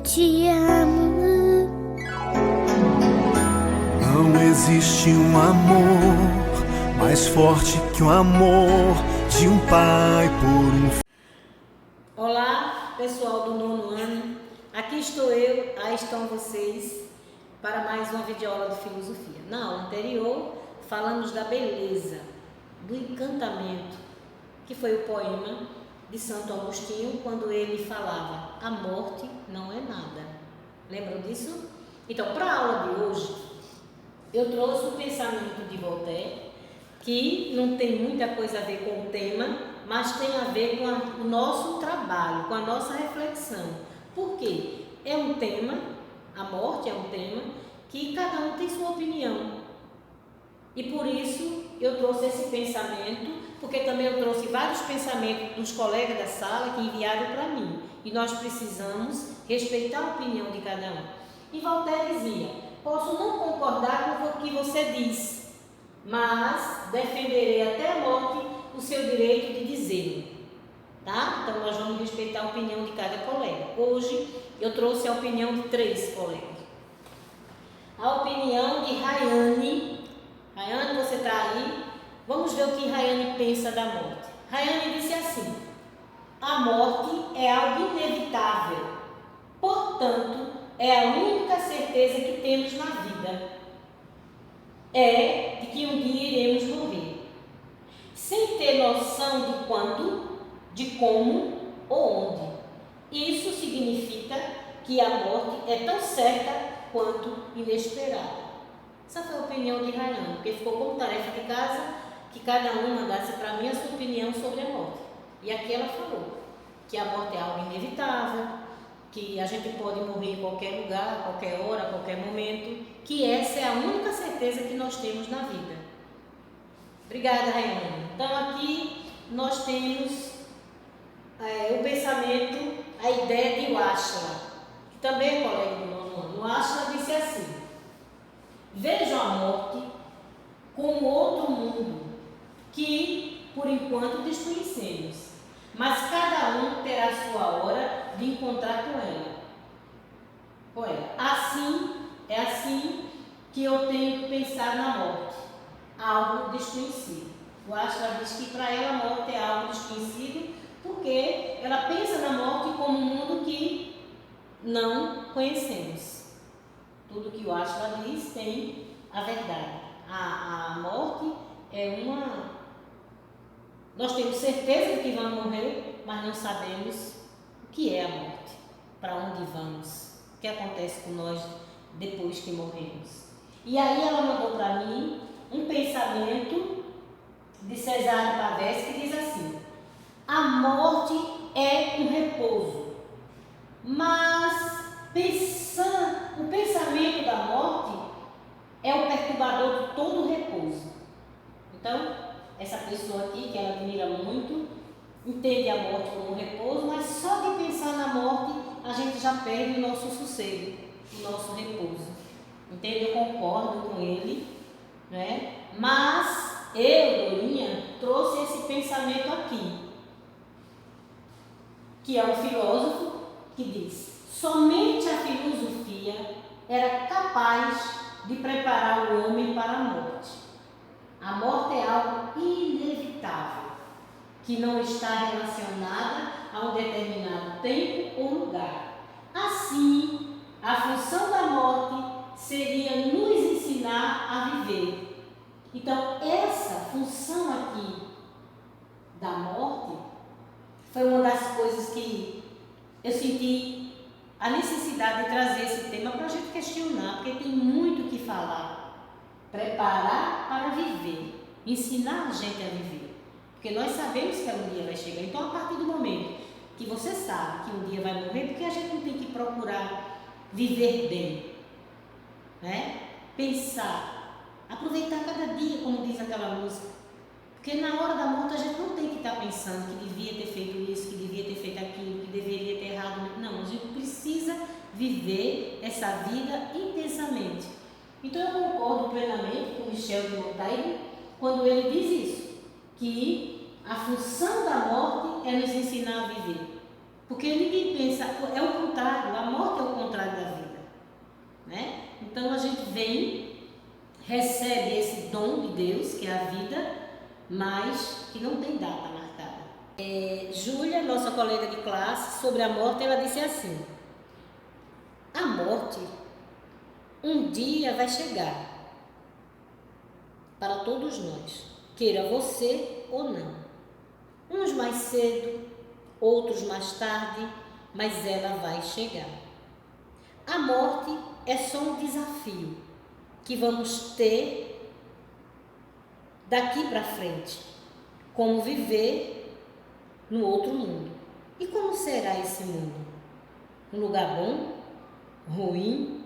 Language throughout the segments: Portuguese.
te amo. Não existe um amor mais forte que o amor de um pai por um filho. Olá, pessoal do 9º ano. Aqui estou eu, aí estão vocês, para mais uma videoaula de filosofia. Na aula anterior, falamos da beleza, do encantamento, que foi o poema de Santo Agostinho, quando ele falava: a morte não é nada. Lembram disso? Então, para a aula de hoje, eu trouxe o pensamento de Voltaire, que não tem muita coisa a ver com o tema, mas tem a ver com o nosso trabalho, com a nossa reflexão. Por quê? É um tema, a morte é um tema, que cada um tem sua opinião. E por isso eu trouxe esse pensamento, porque também eu trouxe vários pensamentos dos colegas da sala que enviaram para mim. E nós precisamos respeitar a opinião de cada um. E Voltaire dizia: posso não concordar com o que você diz, mas defenderei até a morte o seu direito de dizê-lo. Tá? Então nós vamos respeitar a opinião de cada colega. Hoje eu trouxe a opinião de 3 colegas. A opinião de Rayane. Rayane, você está aí? Vamos ver o que Rayane pensa da morte. Rayane disse assim: a morte é algo inevitável, portanto, é a única certeza que temos na vida. É de que um dia iremos morrer, sem ter noção de quando, de como ou onde. Isso significa que a morte é tão certa quanto inesperada. Essa foi a opinião de Rayane, porque ficou como tarefa de casa que cada um mandasse para mim a sua opinião sobre a morte. E aqui ela falou que a morte é algo inevitável, que a gente pode morrer em qualquer lugar, a qualquer hora, a qualquer momento, que essa é a única certeza que nós temos na vida. Obrigada, Rayane. Então aqui nós temos o pensamento, a ideia de Washla, que também é colega do 9º ano. Washla disse assim: vejo a morte como outro mundo que, por enquanto, desconhecemos, mas cada um terá sua hora de encontrar com ela. É assim que eu tenho que pensar na morte, algo desconhecido. Eu acho que ela diz que para ela a morte é algo desconhecido, porque ela pensa na morte como um mundo que não conhecemos. Tudo que o Ashla diz tem a verdade. A morte é uma... Nós temos certeza de que vamos morrer, mas não sabemos o que é a morte, para onde vamos, o que acontece com nós depois que morremos. E aí ela mandou para mim um pensamento de Cesare Pavese que diz assim: a morte é um repouso, mas o pensamento da morte é o perturbador de todo o repouso. Então, essa pessoa aqui, que ela admira muito, entende a morte como um repouso, mas só de pensar na morte a gente já perde o nosso sossego, o nosso repouso. Entende? Eu concordo com ele, né? Mas eu, Dorinha, trouxe esse pensamento aqui, que é um filósofo que diz: somente a filosofia era capaz de preparar o homem para a morte. A morte é algo inevitável, que não está relacionada a um determinado tempo ou lugar. Assim, a função da morte seria nos ensinar a viver. Então, essa função aqui da morte foi uma das coisas que eu senti a necessidade de trazer esse tema para a gente questionar, porque tem muito o que falar. Preparar para viver, ensinar a gente a viver, porque nós sabemos que um dia vai chegar. Então, a partir do momento que você sabe que um dia vai morrer, porque a gente não tem que procurar viver bem, né? Pensar, aproveitar cada dia, como diz aquela música, porque na hora da morte a gente não tem que estar pensando que devia ter feito isso, que devia ter feito aquilo, que deveria ter errado. Não, a gente precisa viver essa vida intensamente. Então eu concordo plenamente com Michel de Montaigne quando ele diz isso, que a função da morte é nos ensinar a viver. Porque ninguém pensa, é o contrário, a morte é o contrário da vida, né? Então a gente vem, recebe esse dom de Deus, que é a vida, mas que não tem data marcada. Júlia, nossa colega de classe, sobre a morte, ela disse assim: a morte um dia vai chegar para todos nós, queira você ou não. Uns mais cedo, outros mais tarde, mas ela vai chegar. A morte é só um desafio que vamos ter daqui para frente. Como viver no outro mundo. E como será esse mundo? Um lugar bom? Ruim?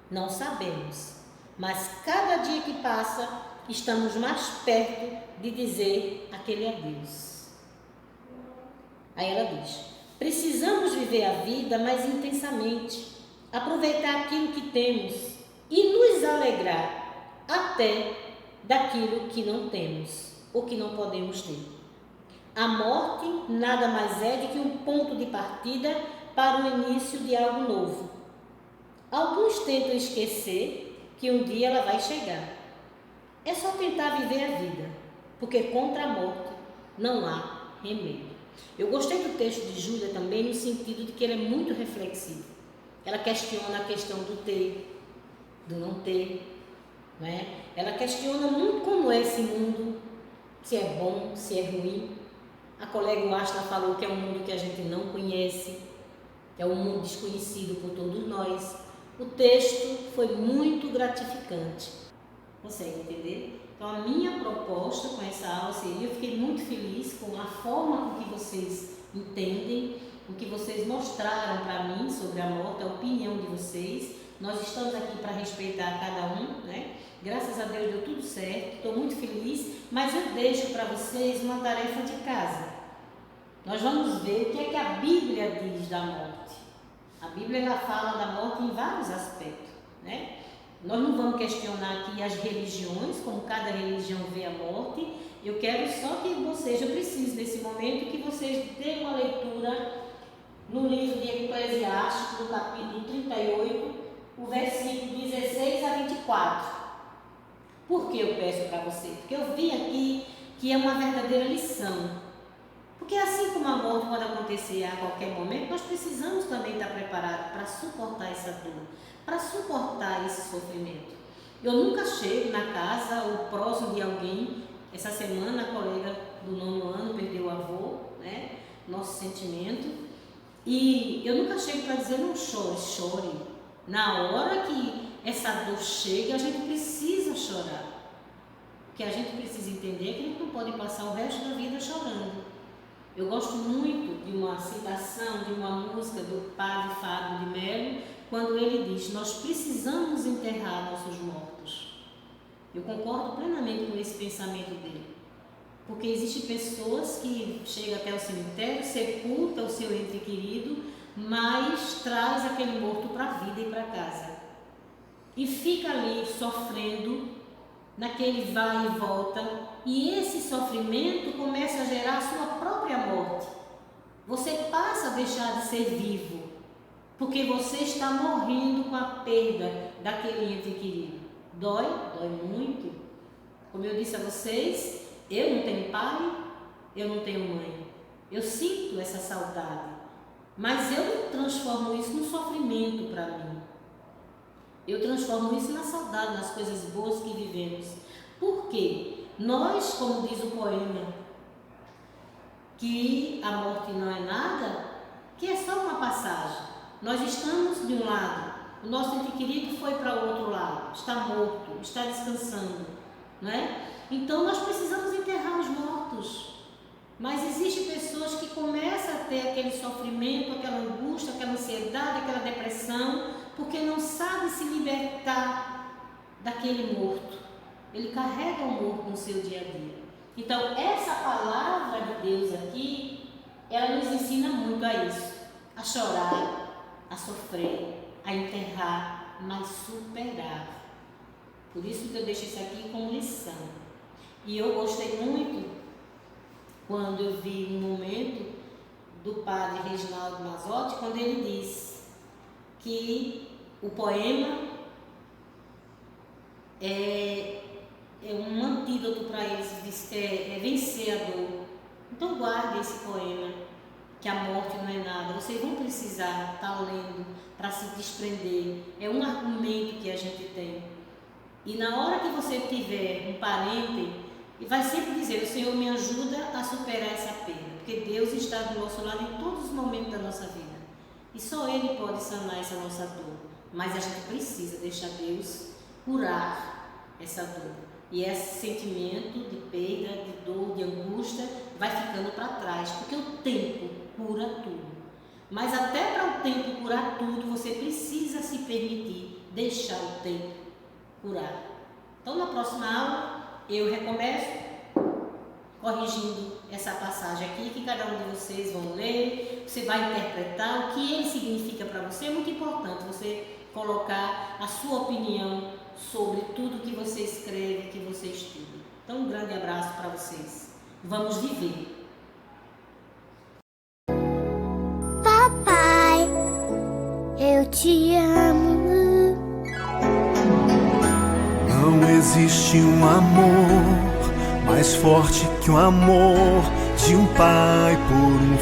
Não sabemos. Mas cada dia que passa, estamos mais perto de dizer aquele adeus. Aí ela diz: precisamos viver a vida mais intensamente, aproveitar aquilo que temos e nos alegrar até daquilo que não temos ou que não podemos ter. A morte nada mais é do que um ponto de partida para o início de algo novo. Alguns tentam esquecer que um dia ela vai chegar. É só tentar viver a vida, porque contra a morte não há remédio. Eu gostei do texto de Júlia também no sentido de que ele é muito reflexivo. Ela questiona a questão do ter, do não ter, né? Ela questiona muito como é esse mundo, se é bom, se é ruim. A colega Ashla falou que é um mundo que a gente não conhece, é um mundo desconhecido por todos nós. O texto foi muito gratificante. Consegue entender? Então, a minha proposta com essa aula seria, eu fiquei muito feliz com a forma com que vocês entendem, o que vocês mostraram para mim sobre a morte, a opinião de vocês. Nós estamos aqui para respeitar cada um, né? Graças a Deus deu tudo certo, estou muito feliz, mas eu deixo para vocês uma tarefa de casa. Nós vamos ver o que é que a Bíblia diz da morte. A Bíblia ela fala da morte em vários aspectos, né? Nós não vamos questionar aqui as religiões, como cada religião vê a morte. Eu quero só que vocês, eu preciso nesse momento que vocês deem uma leitura no livro de Eclesiastes, no capítulo 38, o versículo 16 a 24. Por que eu peço para você? Porque eu vi aqui que é uma verdadeira lição. Porque assim como a morte pode acontecer a qualquer momento, nós precisamos também estar preparados para suportar essa dor, para suportar esse sofrimento. Eu nunca chego na casa ou próximo de alguém. Essa semana a colega do 9º ano perdeu o avô, né? Nosso sentimento. E eu nunca chego para dizer não chore, chore. Na hora que essa dor chega, a gente precisa chorar. O que a gente precisa entender é que a gente não pode passar o resto da vida chorando. Eu gosto muito de uma citação, de uma música do padre Fábio de Mello, quando ele diz: nós precisamos enterrar nossos mortos. Eu concordo plenamente com esse pensamento dele. Porque existem pessoas que chegam até o cemitério, sepultam o seu ente querido, mas traz aquele morto para a vida e para casa. E fica ali sofrendo, naquele vai e volta, e esse sofrimento começa a gerar a sua própria morte. Você passa a deixar de ser vivo, porque você está morrendo com a perda daquele ente querido. Dói? Dói muito. Como eu disse a vocês, eu não tenho pai, eu não tenho mãe. Eu sinto essa saudade, mas eu não transformo isso num sofrimento para mim. Eu transformo isso na saudade, nas coisas boas que vivemos. Por quê? Nós, como diz o poema, que a morte não é nada, que é só uma passagem. Nós estamos de um lado, o nosso ente querido foi para o outro lado, está morto, está descansando, não é? Então nós precisamos enterrar os mortos. Mas existem pessoas que começam a ter aquele sofrimento, aquela angústia, aquela ansiedade, aquela depressão, porque não sabe se libertar daquele morto. Ele carrega o morto no seu dia a dia. Então, essa palavra de Deus aqui, ela nos ensina muito a isso. A chorar, a sofrer, a enterrar, mas superar. Por isso que eu deixo isso aqui como lição. E eu gostei muito quando eu vi um momento do padre Reginaldo Mazzotti, quando ele diz que o poema é um antídoto para eles, é vencer a dor. Então guarde esse poema, que a morte não é nada. Vocês vão precisar estar lendo para se desprender. É um argumento que a gente tem. E na hora que você tiver um parente, vai sempre dizer: o Senhor me ajuda a superar essa perda, porque Deus está do nosso lado em todos os momentos da nossa vida. E só Ele pode sanar essa nossa dor. Mas a gente precisa deixar Deus curar essa dor. E esse sentimento de perda, de dor, de angústia vai ficando para trás, porque o tempo cura tudo. Mas até para o tempo curar tudo, você precisa se permitir deixar o tempo curar. Então, na próxima aula, eu recomeço corrigindo essa passagem aqui, que cada um de vocês vão ler, você vai interpretar o que ele significa para você. É muito importante você colocar a sua opinião sobre tudo que você escreve, que você estuda. Então, um grande abraço para vocês. Vamos viver. Papai, eu te amo. Não existe um amor mais forte que o amor de um pai por um filho.